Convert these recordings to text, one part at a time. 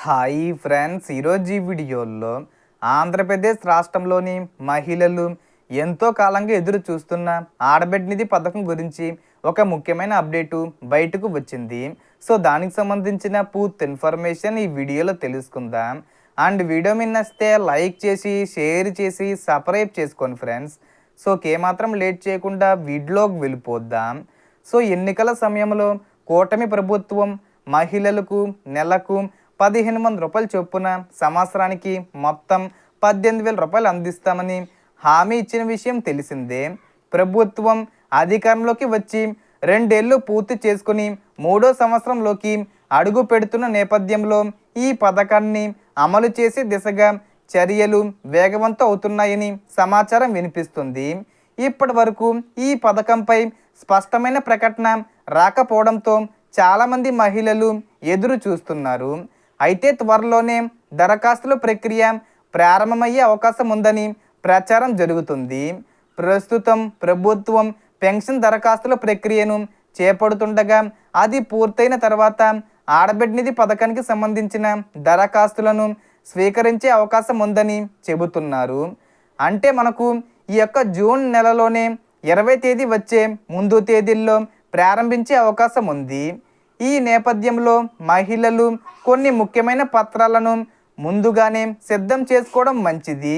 Hi friends, ఈరోజు ఈ వీడియోలో ఆంధ్రప్రదేశ్ రాష్ట్రంలోని మహిళలు ఎంతో కాలంగా ఎదురు చూస్తున్న ఆడబిడ్డ నిధి పథకం గురించి ఒక ముఖ్యమైన అప్డేటు బయటకు వచ్చింది. సో దానికి సంబంధించిన పూర్తి ఇన్ఫర్మేషన్ ఈ వీడియోలో తెలుసుకుందాం. అండ్ వీడియో మీద నచ్చితే లైక్ చేసి షేర్ చేసి సబ్స్క్రైబ్ చేసుకోండి ఫ్రెండ్స్. సో ఏమాత్రం లేట్ చేయకుండా వీడియోకి వెళ్ళిపోద్దాం. సో ఎన్నికల సమయంలో కూటమి ప్రభుత్వం మహిళలకు నెలకు 15,000 రూపాయలు చొప్పున సంవత్సరానికి మొత్తం 18,000 రూపాయలు అందిస్తామని హామీ ఇచ్చిన విషయం తెలిసిందే. ప్రభుత్వం అధికారంలోకి వచ్చి 2 ఏళ్ళు పూర్తి చేసుకుని 3వ సంవత్సరంలోకి అడుగు పెడుతున్న నేపథ్యంలో ఈ పథకాన్ని అమలు చేసే దిశగా చర్యలు వేగవంతం అవుతున్నాయని సమాచారం వినిపిస్తుంది. ఇప్పటి వరకు ఈ పథకంపై స్పష్టమైన ప్రకటన రాకపోవడంతో చాలామంది మహిళలు ఎదురు చూస్తున్నారు. అయితే త్వరలోనే దరఖాస్తుల ప్రక్రియ ప్రారంభమయ్యే అవకాశం ఉందని ప్రచారం జరుగుతుంది. ప్రస్తుతం ప్రభుత్వం పెన్షన్ దరఖాస్తుల ప్రక్రియను చేపడుతుండగా అది పూర్తయిన తర్వాత ఆడబిడ్డ నిధి పథకానికి సంబంధించిన దరఖాస్తులను స్వీకరించే అవకాశం ఉందని చెబుతున్నారు. అంటే మనకు ఈ యొక్క జూన్ నెలలోనే 20వ తేదీ వచ్చే ముందు తేదీల్లో ప్రారంభించే అవకాశం ఉంది. ఈ నేపథ్యంలో మహిళలు కొన్ని ముఖ్యమైన పత్రాలను ముందుగానే సిద్ధం చేసుకోవడం మంచిది.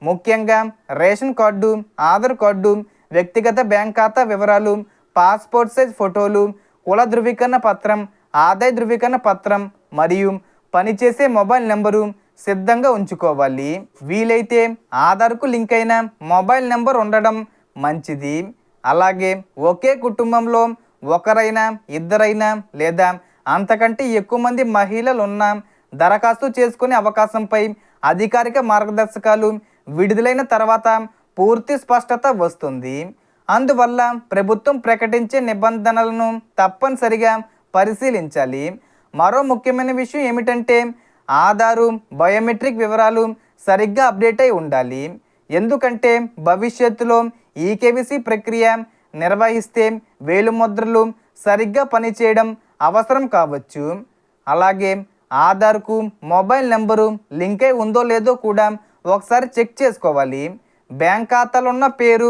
ముఖ్యంగా రేషన్ కార్డు, ఆధార్ కార్డు, వ్యక్తిగత బ్యాంక్ ఖాతా వివరాలు, పాస్పోర్ట్ సైజ్ ఫోటోలు, కుల ధృవీకరణ పత్రం, ఆదాయ ధృవీకరణ పత్రం మరియు పనిచేసే మొబైల్ నెంబరు సిద్ధంగా ఉంచుకోవాలి. వీలైతే ఆధార్కు లింక్ అయిన మొబైల్ నెంబర్ ఉండడం మంచిది. అలాగే ఒకే కుటుంబంలో ఒకరైనా ఇద్దరైనా లేదా అంతకంటే ఎక్కువ మంది మహిళలు ఉన్న దరఖాస్తు చేసుకునే అవకాశంపై అధికారిక మార్గదర్శకాలు విడుదలైన తర్వాత పూర్తి స్పష్టత వస్తుంది. అందువల్ల ప్రభుత్వం ప్రకటించే నిబంధనలను తప్పనిసరిగా పరిశీలించాలి. మరో ముఖ్యమైన విషయం ఏమిటంటే ఆధారు బయోమెట్రిక్ వివరాలు సరిగ్గా అప్డేట్ అయి ఉండాలి. ఎందుకంటే భవిష్యత్తులో ఈకేవీసీ ప్రక్రియ నిర్వహిస్తే వేలిముద్రలు సరిగ్గా పనిచేయడం అవసరం కావచ్చు. అలాగే ఆధార్కు మొబైల్ నెంబరు లింక్ అయి ఉందో లేదో కూడా ఒకసారి చెక్ చేసుకోవాలి. బ్యాంక్ ఖాతాలో ఉన్న పేరు,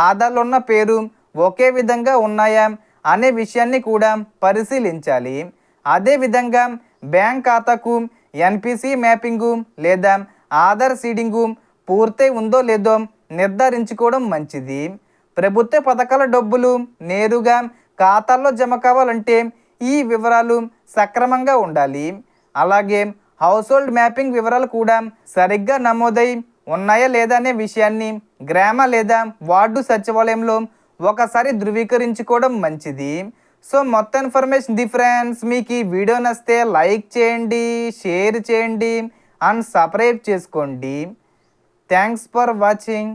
ఆధార్లో ఉన్న పేరు ఒకే విధంగా ఉన్నాయా అనే విషయాన్ని కూడా పరిశీలించాలి. అదేవిధంగా బ్యాంక్ ఖాతాకు ఎన్పిసి మ్యాపింగు లేదా ఆధార్ సీడింగు పూర్తయి ఉందో లేదో నిర్ధారించుకోవడం మంచిది. ప్రభుత్వ పథకాల డబ్బులు నేరుగా ఖాతాల్లో జమ కావాలంటే ఈ వివరాలు సక్రమంగా ఉండాలి. అలాగే హౌస్ హోల్డ్ మ్యాపింగ్ వివరాలు కూడా సరిగ్గా నమోదై ఉన్నాయా లేదా అనే విషయాన్ని గ్రామ లేదా వార్డు సచివాలయంలో ఒకసారి ధృవీకరించుకోవడం మంచిది. సో మొత్తం ఇన్ఫర్మేషన్ ఫ్రెండ్స్, మీకు ఈ వీడియో నచ్చితే లైక్ చేయండి, షేర్ చేయండి అండ్ సబ్స్క్రైబ్ చేసుకోండి. Thanks for watching.